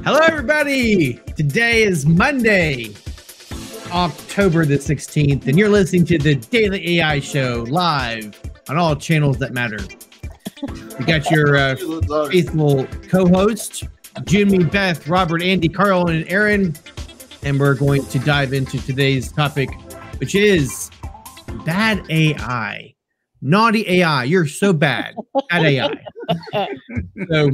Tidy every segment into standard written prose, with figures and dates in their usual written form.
Hello, everybody. Today is Monday, October the 16th, and you're listening to the Daily AI Show live on all channels that matter. We got your faithful co-host, Jimmy, Beth, Robert, Andy, Carl, and Aaron, and we're going to dive into today's topic, which is bad AI. Naughty AI. You're so bad. Bad AI. So,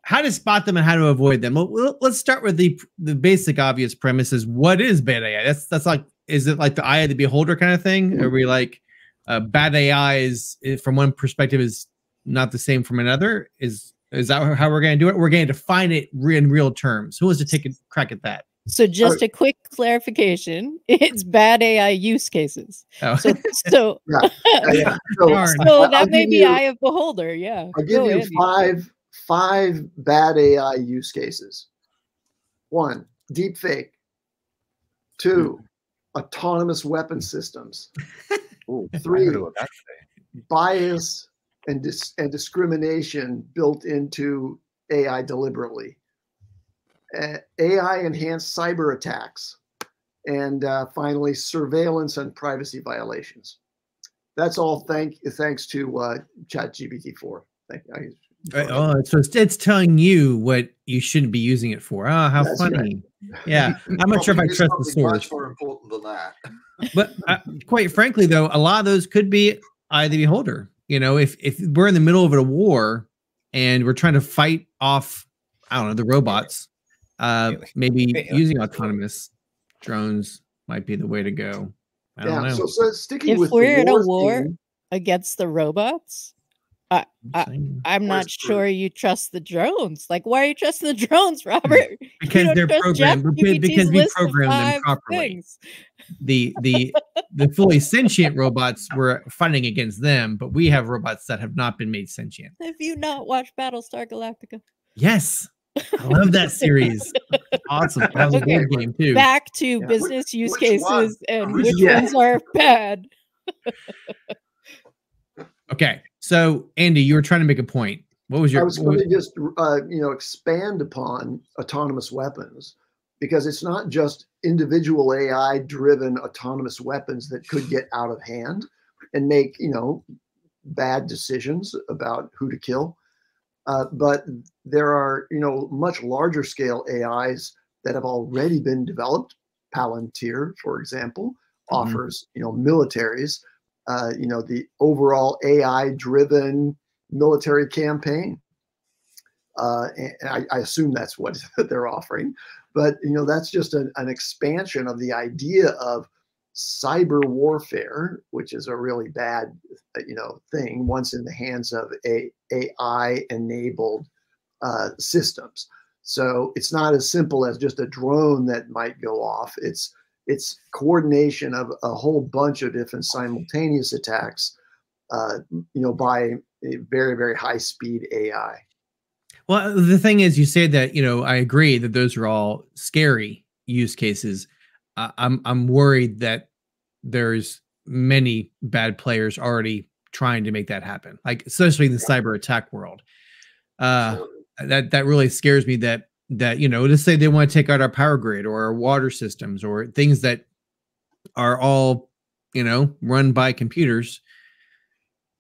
how to spot them and how to avoid them. Well, let's start with the basic obvious premise is what is bad AI? That's like, is it like the eye of the beholder kind of thing? Are we like bad AI is from one perspective is not the same from another? Is that how we're going to do it? We're going to define it in real terms. Who wants to take a crack at that? So just a quick clarification, it's bad AI use cases. Oh. So So that may be eye of beholder. Yeah. I'll give you five bad AI use cases. 1, deepfake. 2, autonomous weapon systems. 3, bias and discrimination built into AI deliberately. AI enhanced cyber attacks, and finally surveillance and privacy violations. That's all thanks to ChatGPT-4. So it's telling you what you shouldn't be using it for. Oh, how funny! Right. Yeah, I'm not sure if I trust the source. Much more important than that. But quite frankly, though, a lot of those could be eye of the beholder. You know, if we're in the middle of a war and we're trying to fight off, I don't know, the robots. Maybe using autonomous drones might be the way to go. I don't know. So sticking if we're in a war against the robots, I'm not sure you trust the drones. Like, why are you trusting the drones, Robert? Because they're programmed. Because we program them properly. The fully sentient robots, we're fighting against them, but we have robots that have not been made sentient. Have you not watched Battlestar Galactica? Yes. I love that series. Awesome. That was a good game too. Back to business use cases and which ones are bad. Okay. So Andy, you were trying to make a point. What was your? I was going to just expand upon autonomous weapons, because it's not just individual AI driven autonomous weapons that could get out of hand and make bad decisions about who to kill. But there are, much larger scale AIs that have already been developed. Palantir, for example, offers, militaries, the overall AI driven military campaign. And I assume that's what they're offering. But, that's just an expansion of the idea of cyber warfare, which is a really bad, thing once in the hands of AI-enabled systems. So it's not as simple as just a drone that might go off. It's coordination of a whole bunch of different simultaneous attacks, by a very, very high-speed AI. Well, the thing is, you say that, I agree that those are all scary use cases. I'm worried that there's many bad players already trying to make that happen, like especially in the cyber attack world. That really scares me. That let's say they want to take out our power grid or our water systems or things that are all run by computers.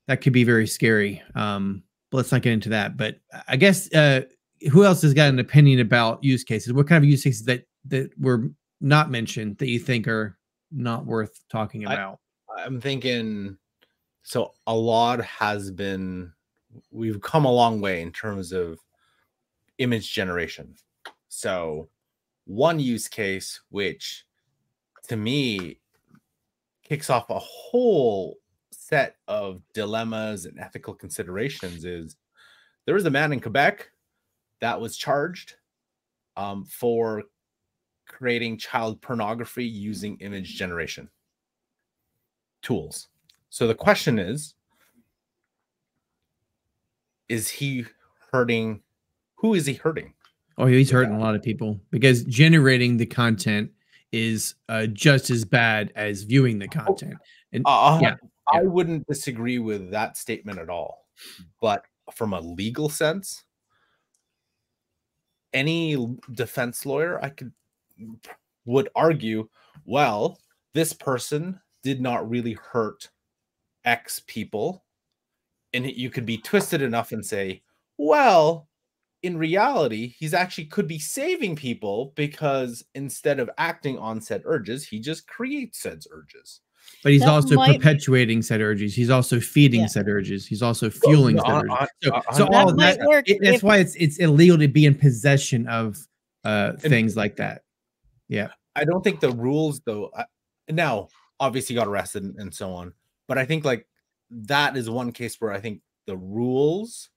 That could be very scary. But let's not get into that. But I guess who else has got an opinion about use cases? What kind of use cases that were not mentioned that you think are not worth talking about? I'm thinking, so a lot has been, we've come a long way in terms of image generation. So one use case, which to me kicks off a whole set of dilemmas and ethical considerations, is there was a man in Quebec that was charged for creating child pornography using image generation tools. So the question is he hurting? Who is he hurting? Oh, he's hurting a lot of people, because generating the content is just as bad as viewing the content. And yeah, I wouldn't disagree with that statement at all. But from a legal sense, any defense lawyer would argue, well, this person did not really hurt X people. And you could be twisted enough and say, well, in reality, he's actually could be saving people because instead of acting on said urges, he just creates said urges. But he's also perpetuating said urges. He's also feeding said urges. He's also fueling said urges. So all of that, that's why it's illegal to be in possession of things like that. Yeah. I don't think the rules, though, now, obviously got arrested and so on. But I think like that is one case where I think the rules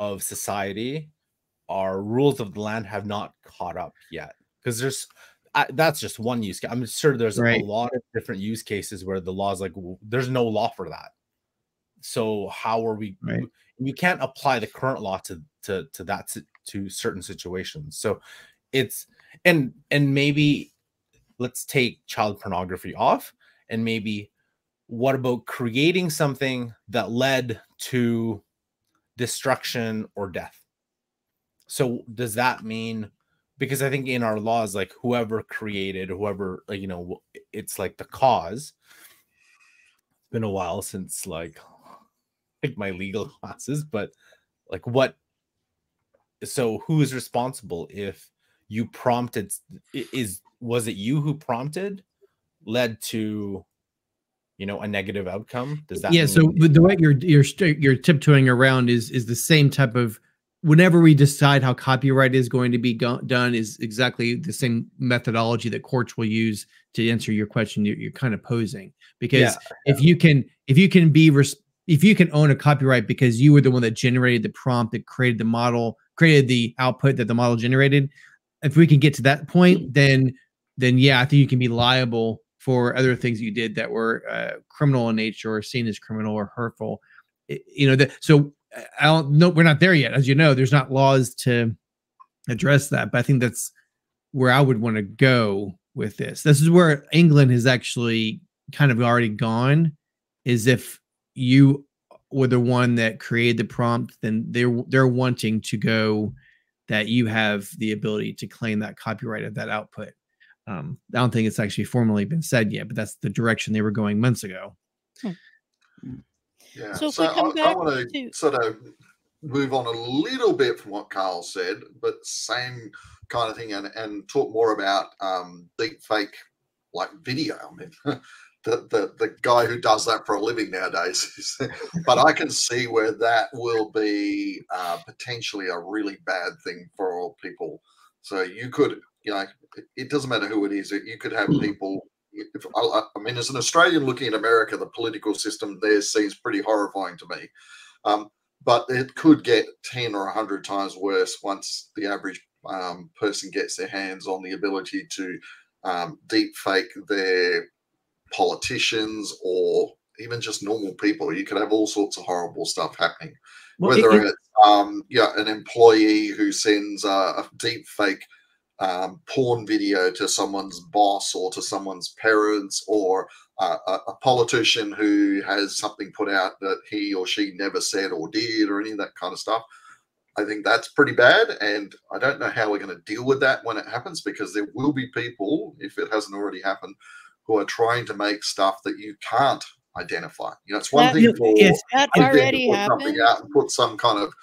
of society, our rules of the land have not caught up yet. Because that's just one use case. I'm sure there's a lot of different use cases where the law is like, there's no law for that. So how are we? You can't apply the current law to certain situations. So it's and maybe let's take child pornography off, and maybe what about creating something that led to destruction or death? So does that mean? Because I think in our laws, like whoever created, whoever, like, you know, it's like the cause. It's been a while since like my legal classes, but like what? So who is responsible if you prompted? Was it you who prompted, led to, you know, a negative outcome? Does that? Yeah. So the way you're tiptoeing around is the same type of. Whenever we decide how copyright is going to be done is exactly the same methodology that courts will use to answer your question you're kind of posing. Because if you can own a copyright because you were the one that generated the prompt, that created the model, created the output that the model generated, if we can get to that point, then yeah, I think you can be liable for other things you did that were criminal in nature or seen as criminal or hurtful. So I don't know. We're not there yet. As you know, there's not laws to address that, but I think that's where I would want to go with this. This is where England has actually kind of already gone, is if you were the one that created the prompt, then they're wanting to go that you have the ability to claim that copyright of that output. I don't think it's actually formally been said yet, but that's the direction they were going months ago. Yeah, so I want to sort of move on a little bit from what Carl said, but same kind of thing, and talk more about deep fake like video. I mean, the guy who does that for a living nowadays. But I can see where that will be potentially a really bad thing for all people. So you could, you know, it doesn't matter who it is. You could have people. I mean, as an Australian looking at America, the political system there seems pretty horrifying to me. But it could get 10 or 100 times worse once the average person gets their hands on the ability to deep fake their politicians or even just normal people. You could have all sorts of horrible stuff happening. Whether it's an employee who sends a deep fake porn video to someone's boss or to someone's parents, or a politician who has something put out that he or she never said or did, or any of that kind of stuff. I think that's pretty bad, and I don't know how we're going to deal with that when it happens, because there will be people, if it hasn't already happened, who are trying to make stuff that you can't identify. You know, it's one thing for that already put happened. Something out and put some kind of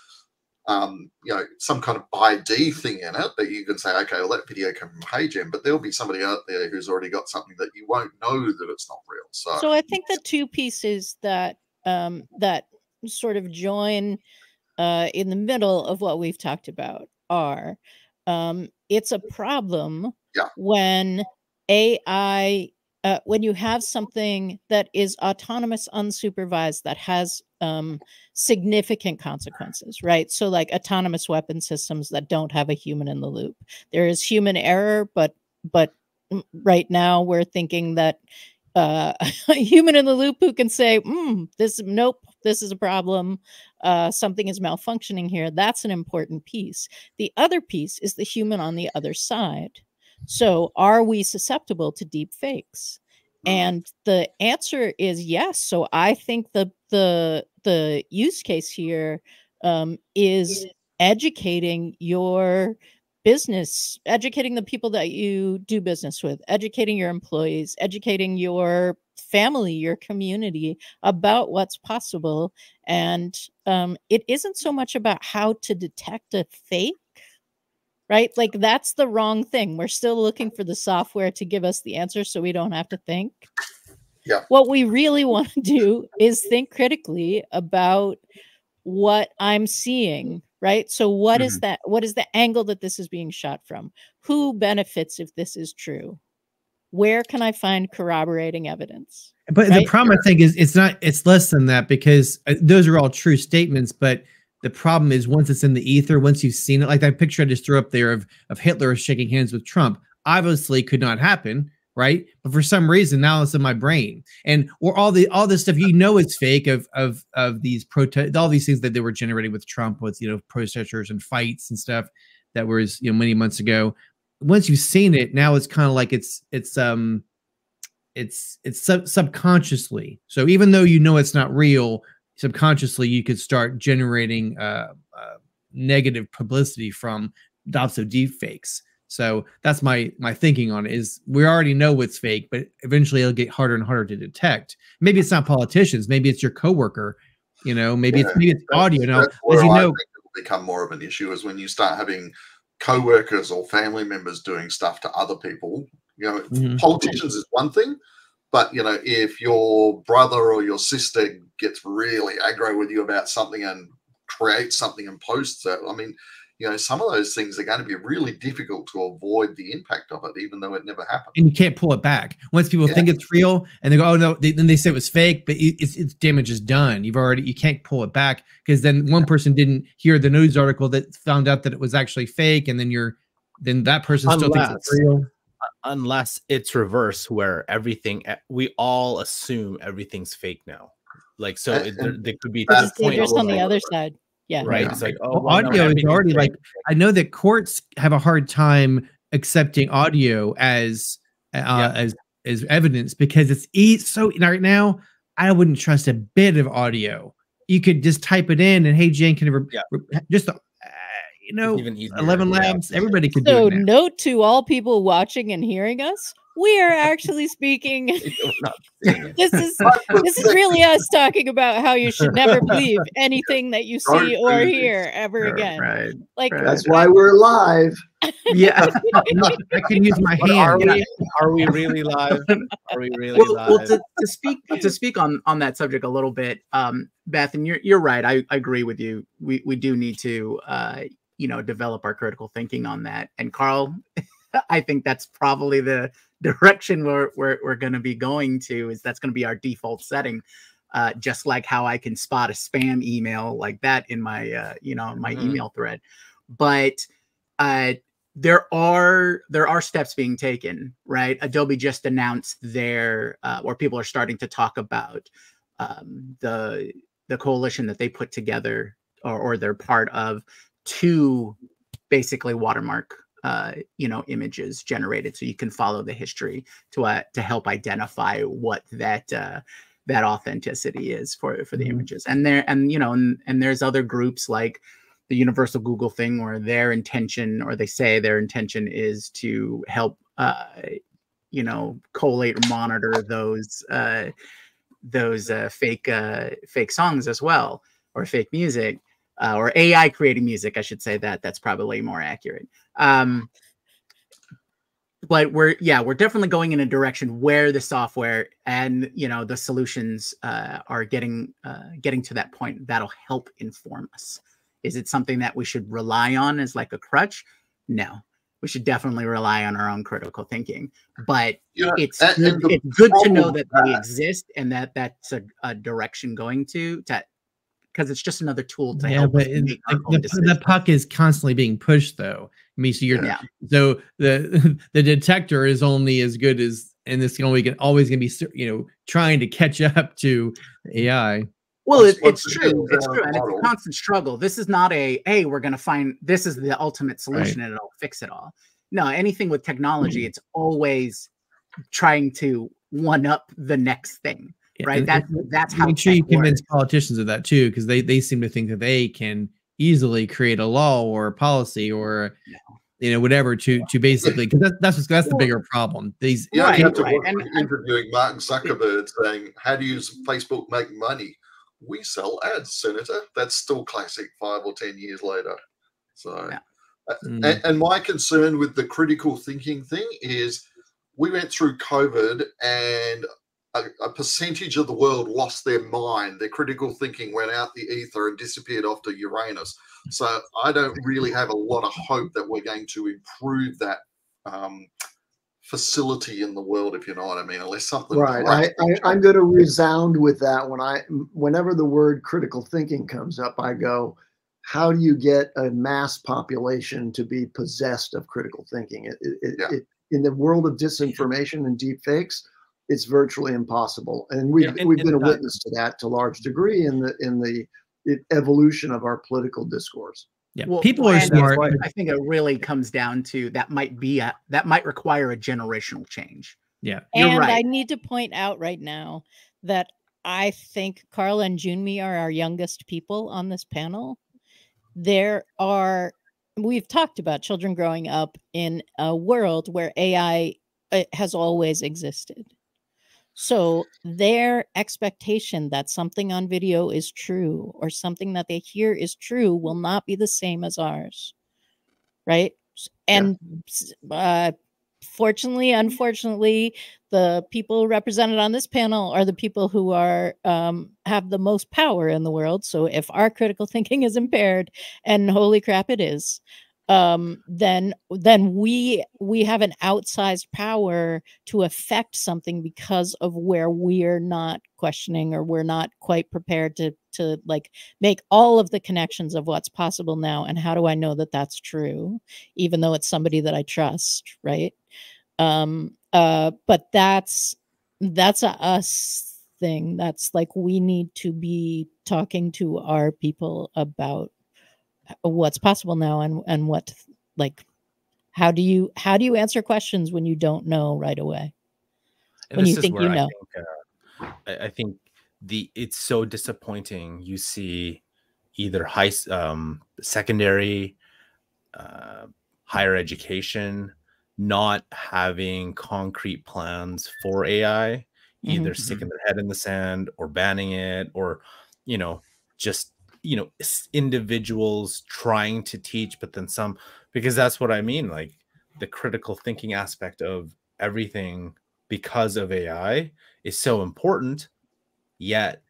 some kind of ID thing in it that you can say, okay, well, that video came from HeyGen, but there'll be somebody out there who's already got something that you won't know that it's not real. So I think the two pieces that that sort of join in the middle of what we've talked about are it's a problem when AI when you have something that is autonomous, unsupervised, that has significant consequences, right? So like autonomous weapon systems that don't have a human in the loop. There is human error, but right now we're thinking that a human in the loop who can say, this is a problem. Something is malfunctioning here. That's an important piece. The other piece is the human on the other side. So are we susceptible to deep fakes? And the answer is yes. So I think the use case here is educating your business, educating the people that you do business with, educating your employees, educating your family, your community about what's possible. And it isn't so much about how to detect a fake, right? Like that's the wrong thing. We're still looking for the software to give us the answer so we don't have to think. Yeah. What we really want to do is think critically about what I'm seeing, right? So what is that? What is the angle that this is being shot from? Who benefits if this is true? Where can I find corroborating evidence? But the problem, I think, is it's less than that, because those are all true statements. But the problem is, once it's in the ether, once you've seen it, like that picture I just threw up there of Hitler shaking hands with Trump, obviously could not happen, right? But for some reason now it's in my brain, or all this stuff is fake of these protest, all these things that they were generating with Trump, with protesters and fights and stuff that was many months ago. Once you've seen it, now it's kind of like it's subconsciously. So even though it's not real, subconsciously you could start generating negative publicity from lots of deep fakes. So that's my thinking on it, is we already know what's fake, but eventually it'll get harder and harder to detect. Maybe it's not politicians, maybe it's your coworker, maybe it's audio. Now, as you know, it'll become more of an issue is when you start having co-workers or family members doing stuff to other people. Politicians is one thing, but if your brother or your sister gets really aggro with you about something and creates something and posts it, I mean, some of those things are going to be really difficult to avoid the impact of it, even though it never happened. And you can't pull it back. Once people think it's real and they go, oh no, then they say it was fake, but it's damage is done. You can't pull it back, because then one person didn't hear the news article that found out that it was actually fake, and then that person still thinks it's real. Unless it's reverse, where we all assume everything's fake now. Like, so there could be it's dangerous on the other side. Yeah. Right. It's like, audio is already like, I know that courts have a hard time accepting audio as evidence, because it's so right now, I wouldn't trust a bit of audio. You could just type it in and, hey, Jane, can just 11 Labs, everybody could do it now. Note to all people watching and hearing us, we are actually speaking. This is really us talking about how you should never believe anything that you see or hear ever again. Right. Like that's why we're live. Yeah, I can use my hand. Are we really live? Are we really live? Well, to speak on that subject a little bit, Beth, and you're right. I agree with you. We do need to develop our critical thinking on that. And Carl, I think that's probably the direction we're going to be going to, is that's going to be our default setting. Just like how I can spot a spam email like that in my my email thread. But there are steps being taken, right? Adobe just announced or people are starting to talk about the coalition that they put together, or they're part of, to basically watermark images generated, so you can follow the history to help identify what that authenticity is for the images. And there's other groups like the Universal Google thing, where they say their intention is to help collate or monitor those fake songs as well, or fake music. Or AI creating music, I should say that's probably more accurate. But we're definitely going in a direction where the software and the solutions are getting to that point that'll help inform us. Is it something that we should rely on as like a crutch? No, we should definitely rely on our own critical thinking. But it's good to know that they exist, and that's a direction going to because it's just another tool to help us make our own decisions. The puck is constantly being pushed, though. I mean, so the detector is only as good as, and it's always going to be trying to catch up to AI. Well, it's true. It's true, and it's a constant struggle. This is not hey, we're going to find this is the ultimate solution and it'll fix it all. No, anything with technology, it's always trying to one up the next thing, right? That's how. Make sure you convince politicians of that too, because they seem to think that they can easily create a law or a policy or whatever to basically, because that's the bigger problem. These interviewing Mark Zuckerberg saying, "How do you use Facebook make money?" We sell ads, Senator. That's still classic 5 or 10 years later. So, and my concern with the critical thinking thing is we went through COVID and a percentage of the world lost their mind. Their critical thinking went out the ether and disappeared off to Uranus. So I don't really have a lot of hope that we're going to improve that facility in the world, if you know what I mean, unless something. Right. I'm going to resound with that whenever the word critical thinking comes up, I go, how do you get a mass population to be possessed of critical thinking? In the world of disinformation and deepfakes, it's virtually impossible. And we've been a witness to that to a large degree in the evolution of our political discourse. Yeah, well, people are smart. I think it really comes down to that might require a generational change. Yeah, you're right. I need to point out right now that I think Carl and Junmi are our youngest people on this panel. We've talked about children growing up in a world where AI has always existed. So their expectation that something on video is true or something that they hear is true will not be the same as ours, right? And fortunately, unfortunately, the people represented on this panel are the people who are have the most power in the world. So if our critical thinking is impaired, and holy crap, it is, then we have an outsized power to affect something because of where we're not questioning or we're not quite prepared to like make all of the connections of what's possible now. And how do I know that that's true, even though it's somebody that I trust, right? But that's a us thing. That's like, we need to be talking to our people about what's possible now and what, like, how do you answer questions when you don't know right away, when you think you know? I think it's so disappointing. You see either secondary, higher education not having concrete plans for AI, either sticking their head in the sand or banning it, or just individuals trying to teach, but then some, because that's what I mean, like the critical thinking aspect of everything because of AI is so important, yet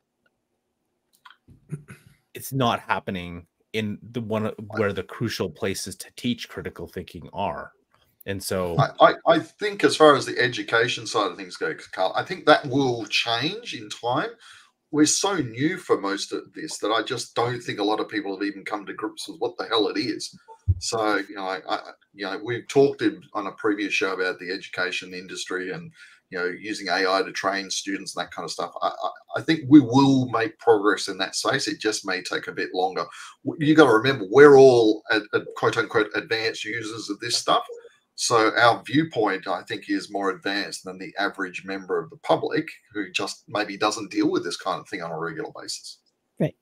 it's not happening in the one where the crucial places to teach critical thinking are. And so I think as far as the education side of things go, Carl, I think that will change in time. We're so new for most of this that I just don't think a lot of people have even come to grips with what the hell it is. So, we've talked on a previous show about the education industry and, using AI to train students and that kind of stuff. I think we will make progress in that space. It just may take a bit longer. You got to remember, we're all quote unquote advanced users of this stuff. So our viewpoint, I think, is more advanced than the average member of the public who just maybe doesn't deal with this kind of thing on a regular basis. Right.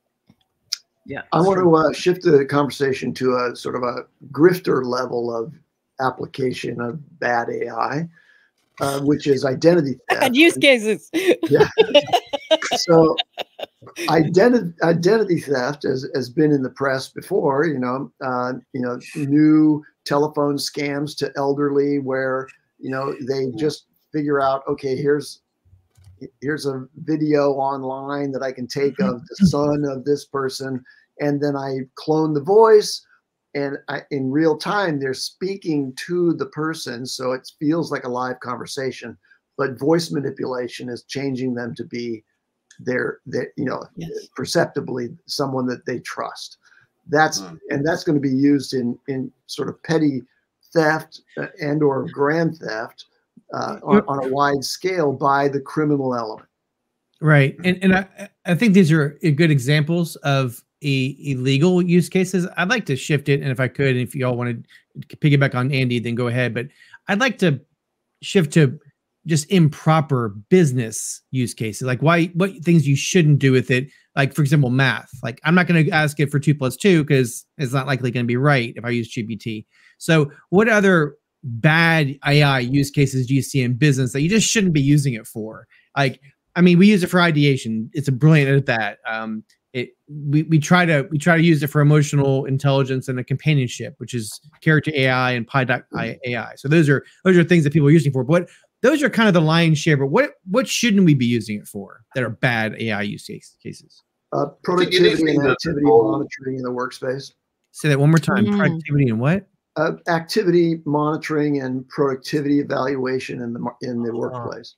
Yeah. I want to shift the conversation to a sort of a grifter level of application of bad AI, which is identity theft. And use cases. Yeah. So identity theft has been in the press before, new telephone scams to elderly where, they just figure out, okay, here's a video online that I can take of the son of this person. And then I clone the voice and in real time, they're speaking to the person. So it feels like a live conversation, but voice manipulation is changing them to be perceptibly someone that they trust. And that's going to be used in sort of petty theft and or grand theft on a wide scale by the criminal element. Right. And I think these are good examples of illegal use cases. I'd like to shift it, and if I could, and if you all want to piggyback on Andy, then go ahead. But I'd like to shift to just improper business use cases, like what things you shouldn't do with it. Like, for example, math. Like, I'm not going to ask it for 2 + 2 because it's not likely going to be right if I use GPT. So what other bad AI use cases do you see in business that you just shouldn't be using it for? Like, I mean, we use it for ideation. It's a brilliant at that. We try to use it for emotional intelligence and a companionship, which is character AI and Pi.ai. So those are things that people are using for. But those are kind of the lion's share. But what shouldn't we be using it for that are bad AI use cases? Productivity and activity monitoring in the workspace. Say that one more time. Productivity and what? Activity monitoring and productivity evaluation in the workplace.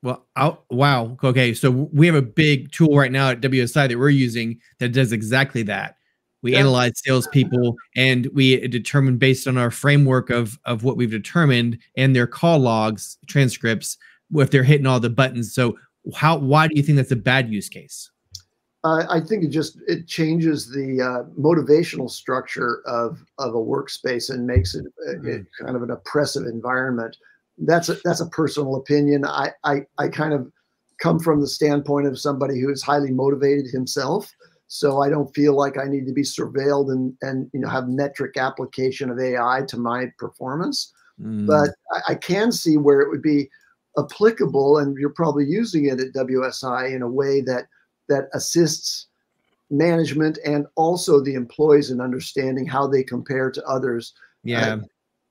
Well, wow. Okay, so we have a big tool right now at WSI that we're using that does exactly that. We analyze salespeople, and we determine based on our framework of what we've determined and their call logs, transcripts, if they're hitting all the buttons. So why do you think that's a bad use case? I think it changes the motivational structure of a workspace and makes it kind of an oppressive environment. That's a personal opinion. I kind of come from the standpoint of somebody who is highly motivated himself. So I don't feel like I need to be surveilled and have metric application of AI to my performance. But I can see where it would be applicable, and you're probably using it at WSI in a way that assists management and also the employees in understanding how they compare to others. Yeah.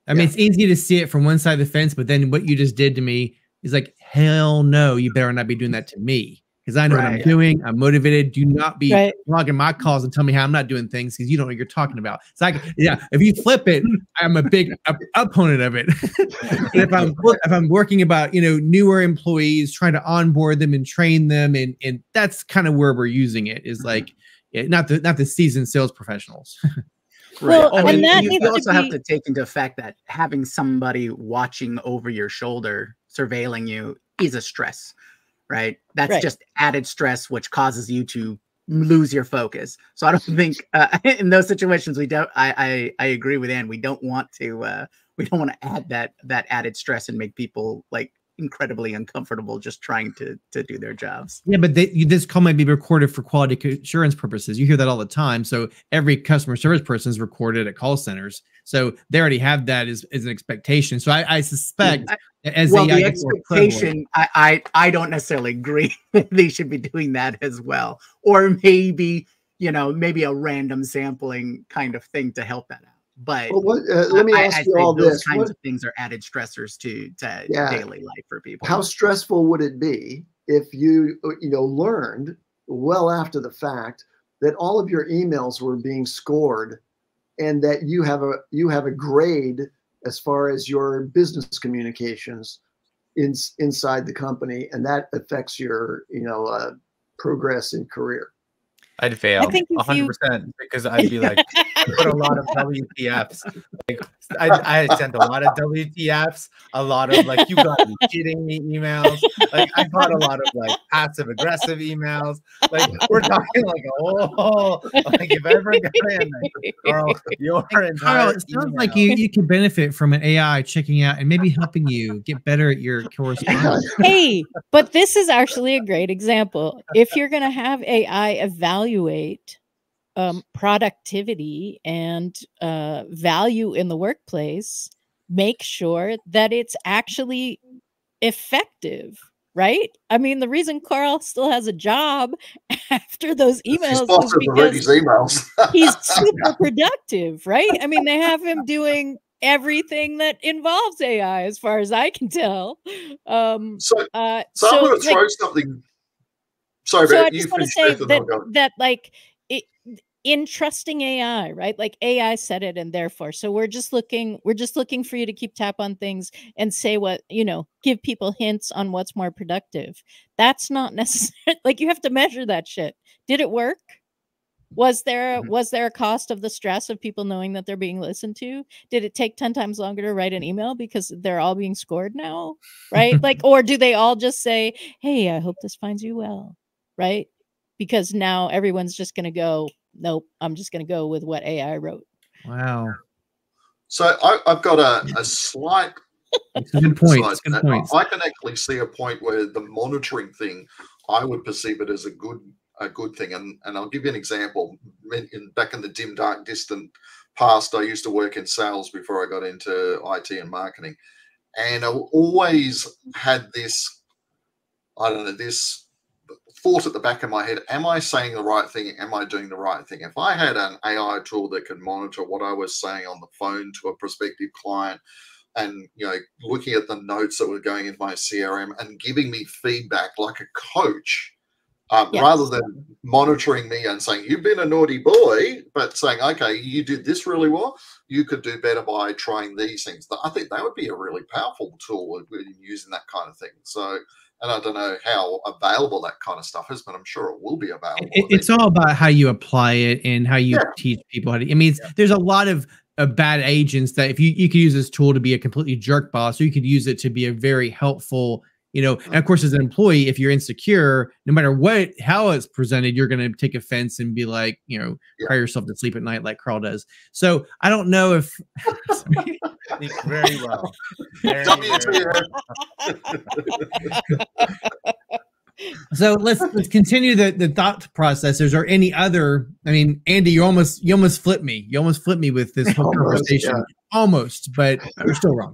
I mean, it's easy to see it from one side of the fence, but then what you just did to me is like, hell no, you better not be doing that to me. Because I know what I'm doing. I'm motivated. Do not be logging my calls and tell me how I'm not doing things because you don't know what you're talking about. It's like, if you flip it, I'm a big opponent of it. if I'm working about, newer employees, trying to onboard them and train them, and that's kind of where we're using it, is like, not the seasoned sales professionals. Right. Well, and you also have to take into effect that having somebody watching over your shoulder, surveilling you, is a stress. Right. That's just added stress, which causes you to lose your focus. So I don't think in those situations I agree with Ann. We don't want to add that added stress and make people like incredibly uncomfortable just trying to do their jobs. Yeah, but this call might be recorded for quality assurance purposes. You hear that all the time. So every customer service person is recorded at call centers. So they already have that as an expectation. So I suspect the expectation, I don't necessarily agree that they should be doing that as well. Or maybe, maybe a random sampling kind of thing to help that out. But let me ask you all those this. kinds of things are added stressors to daily life for people. How stressful would it be if you learned well after the fact that all of your emails were being scored and that you have a grade as far as your business communications inside the company, and that affects your progress in career? I'd fail 100% because I'd be like, I put a lot of WTFs. Like, I sent a lot of WTFs, a lot of like, you gotta be kidding me emails. Like, I got a lot of like passive aggressive emails. Like, we're talking like, like if I ever got in, like, Carl, it sounds like you can benefit from an AI checking out and maybe helping you get better at your correspondence. Hey, but this is actually a great example. If you're going to have AI evaluate productivity and value in the workplace, make sure that it's actually effective, right? I mean, the reason Carl still has a job after those emails is because he's super productive, right? I mean, they have him doing everything that involves AI, as far as I can tell. So I'm going to throw something. Sorry, so I just want to say that like in trusting AI, right? Like AI said it, and therefore, so we're just looking for you to keep tab on things and say what, give people hints on what's more productive. That's not necessary. Like, you have to measure that shit. Did it work? Was there a cost of the stress of people knowing that they're being listened to? Did it take 10 times longer to write an email because they're all being scored now? Right? Like, or do they all just say, hey, I hope this finds you well? Right? Because now everyone's just going to go, nope, I'm just going to go with what AI wrote. Wow. So I've got a slight good points. Good points. I can actually see a point where the monitoring thing, I would perceive it as a good thing. And I'll give you an example. Back in the dim, dark, distant past, I used to work in sales before I got into IT and marketing. And I always had this, I don't know, this thought at the back of my head, am I saying the right thing? Am I doing the right thing? If I had an AI tool that could monitor what I was saying on the phone to a prospective client, and looking at the notes that were going in my CRM and giving me feedback like a coach, Yes. rather than monitoring me and saying, you've been a naughty boy, but saying, okay, you did this really well, you could do better by trying these things. I think that would be a really powerful tool in using that kind of thing. So, and I don't know how available that kind of stuff is, but I'm sure it will be available. It's all about how you apply it and how you teach people how to. I mean, there's a lot of bad agents that if you could use this tool to be a completely jerk boss, or you could use it to be a very helpful, and of course, as an employee, if you're insecure, no matter how it's presented, you're going to take offense and be like, cry yourself to sleep at night like Carl does. So I don't know if very well. So let's continue the thought process. Is there any other? I mean, Andy, you almost flipped me. You almost flipped me with this whole conversation. Almost, but you're still wrong.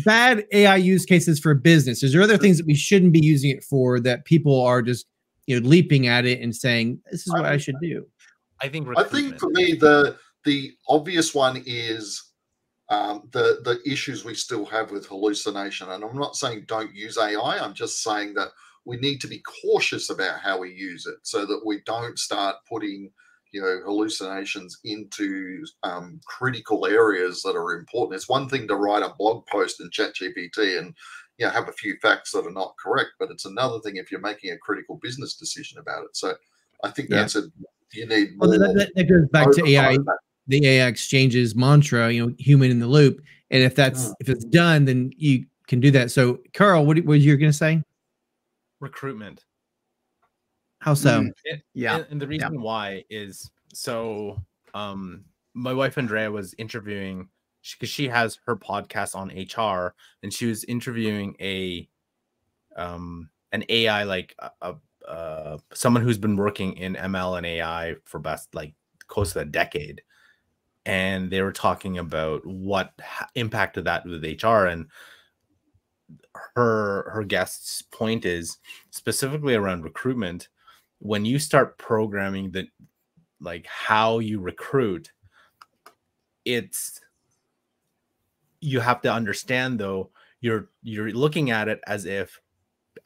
Bad AI use cases for business. Is there other things that we shouldn't be using it for that people are just leaping at it and saying this is what I should do? I think for me the obvious one is the issues we still have with hallucination. And I'm not saying don't use AI. I'm just saying that we need to be cautious about how we use it so that we don't start putting hallucinations into critical areas that are important. It's one thing to write a blog post in ChatGPT and have a few facts that are not correct, but it's another thing if you're making a critical business decision about it. So I think you need more. Well, that goes back to AI. The AI exchanges mantra, human in the loop. And if it's done, then you can do that. So Carl, what were you going to say? Recruitment. How so? And the reason why is my wife Andrea was interviewing, because she has her podcast on HR, and she was interviewing an AI, like someone who's been working in ML and AI for close to a decade. And they were talking about what impacted that with HR, and her guest's point is specifically around recruitment. When you start programming how you recruit, you have to understand though, you're looking at it as if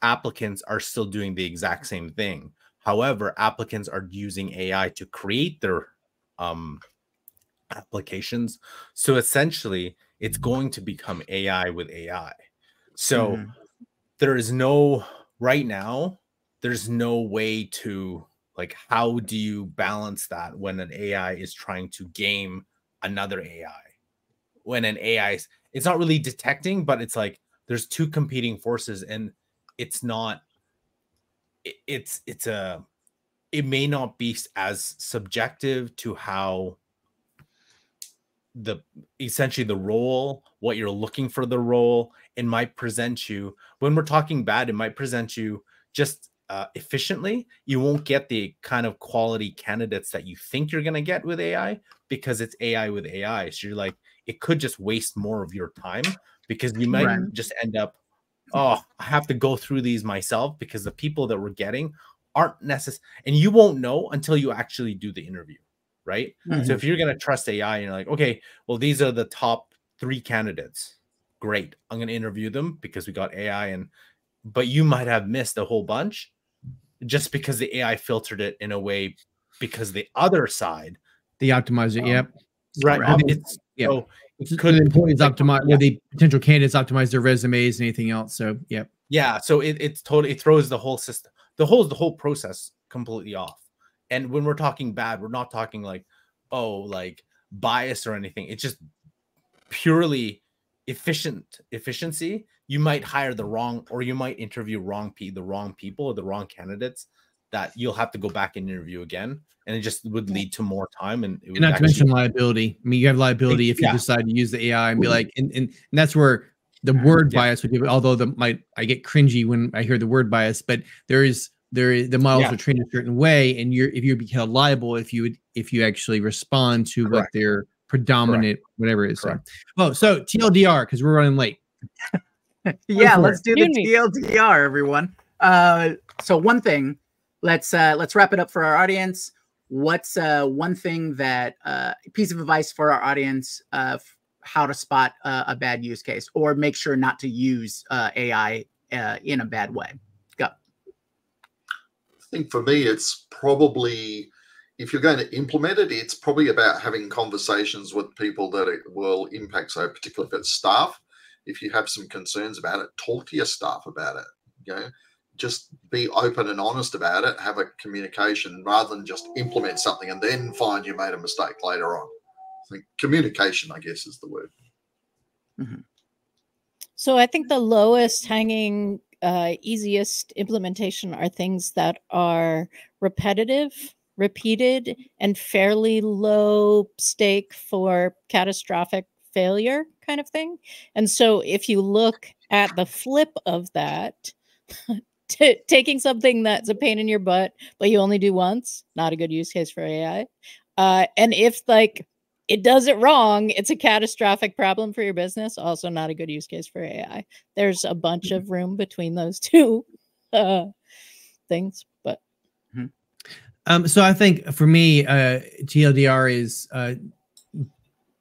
applicants are still doing the exact same thing. However, applicants are using AI to create their applications. So essentially it's going to become AI with AI. So there's no way to how do you balance that when an AI is trying to game another AI? When an AI, it's not really detecting, but it's like there's two competing forces, and it may not be as subjective to how essentially the role, what you're looking for the role, it might present you, when we're talking bad, it might present you just efficiently. You won't get the kind of quality candidates that you think you're going to get with AI, because it's AI with AI. So you're like, it could just waste more of your time, because you might just end up, I have to go through these myself, because the people that we're getting aren't necessary, and you won't know until you actually do the interview, right? So if you're going to trust AI and you're like, okay, well, these are the top 3 candidates, great, I'm going to interview them because we got AI, but you might have missed a whole bunch just because the AI filtered it in a way, because the other side, the optimizer, So it could employees optimize, or the potential candidates optimize their resumes and anything else. So so it's totally, it throws the whole system, the whole process completely off. And when we're talking bad, we're not talking bias or anything. It's just purely efficiency. You might hire the wrong, or you might interview the wrong people or the wrong candidates that you'll have to go back and interview again, and it just would lead to more time. And it would not to mention liability. I mean, you have liability if you decide to use the AI and be like, and that's where the word bias would be. Although I get cringy when I hear the word bias, but the models are trained a certain way, and if you be held liable if you actually respond to what their predominant whatever it is. So TLDR, because we're running late. Let's do the TLDR, everyone. So one thing, let's wrap it up for our audience. What's one thing that piece of advice for our audience how to spot a bad use case or make sure not to use AI in a bad way? Go. I think for me, it's probably, if you're going to implement it, it's probably about having conversations with people that it will impact. So particularly if it's staff, if you have some concerns about it, talk to your staff about it. You know, just be open and honest about it. Have a communication rather than just implement something and then find you made a mistake later on. I think communication, I guess, is the word. Mm-hmm. So I think the lowest hanging, easiest implementation are things that are repetitive, repeated, and fairly low stake for catastrophic failure kind of thing. And so if you look at the flip of that, taking something that's a pain in your butt, but you only do once, not a good use case for AI. And if like it does it wrong, it's a catastrophic problem for your business, also not a good use case for AI. There's a bunch of room between those two things, but. So I think for me, TLDR is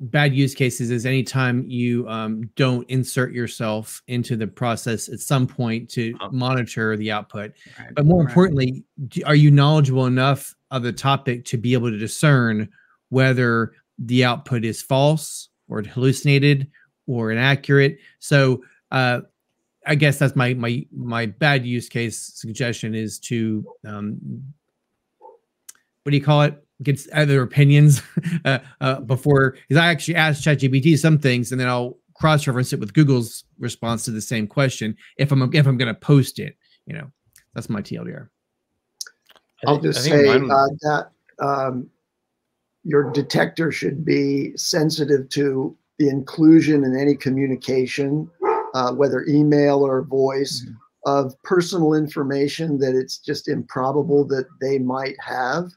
bad use cases is anytime you don't insert yourself into the process at some point to monitor the output. Right. But more importantly, are you knowledgeable enough of the topic to be able to discern whether the output is false or hallucinated or inaccurate? So I guess that's my bad use case suggestion is to what do you call it? Get other opinions before, because I actually asked ChatGPT some things, and then I'll cross-reference it with Google's response to the same question if I'm going to post it. You know, that's my TLDR. I'll just say that your detector should be sensitive to the inclusion in any communication, whether email or voice, of personal information that it's just improbable that they might have.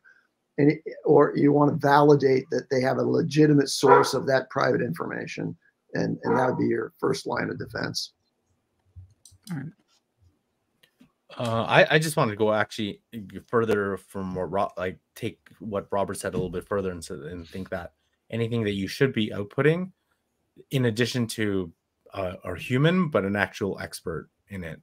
Or you want to validate that they have a legitimate source of that private information, and that would be your first line of defense. All right. I just wanted to go actually further from what take what Robert said a little bit further and think that anything that you should be outputting, in addition to are human but an actual expert in it,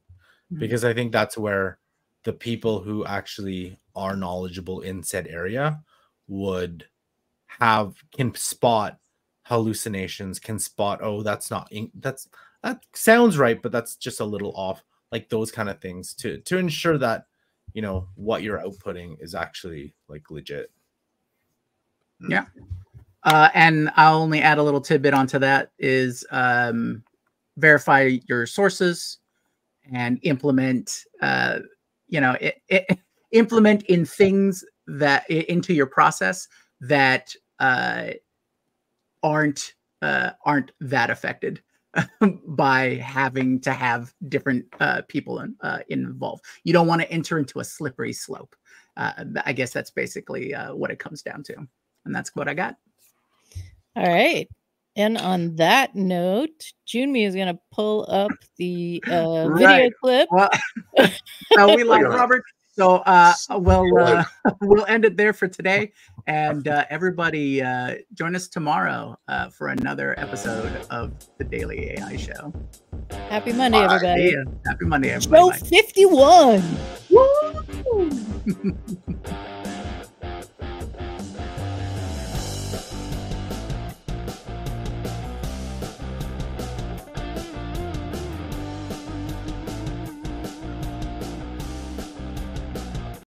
because I think that's where the people who actually are knowledgeable in said area can spot hallucinations, can spot, oh, that sounds right, but that's just a little off, like those kind of things to ensure that, you know, what you're outputting is actually like legit. Yeah. And I'll only add a little tidbit onto that is verify your sources and implement implement in things that into your process that aren't that affected by having to have different people involved. You don't want to enter into a slippery slope. I guess that's basically what it comes down to, and that's what I got. All right. And on that note, Junmi is going to pull up the video clip. Well, we like Robert. So we'll end it there for today. And everybody join us tomorrow for another episode of the Daily AI Show. Happy Monday, everybody. Happy Monday, everybody. Show 51. Woo!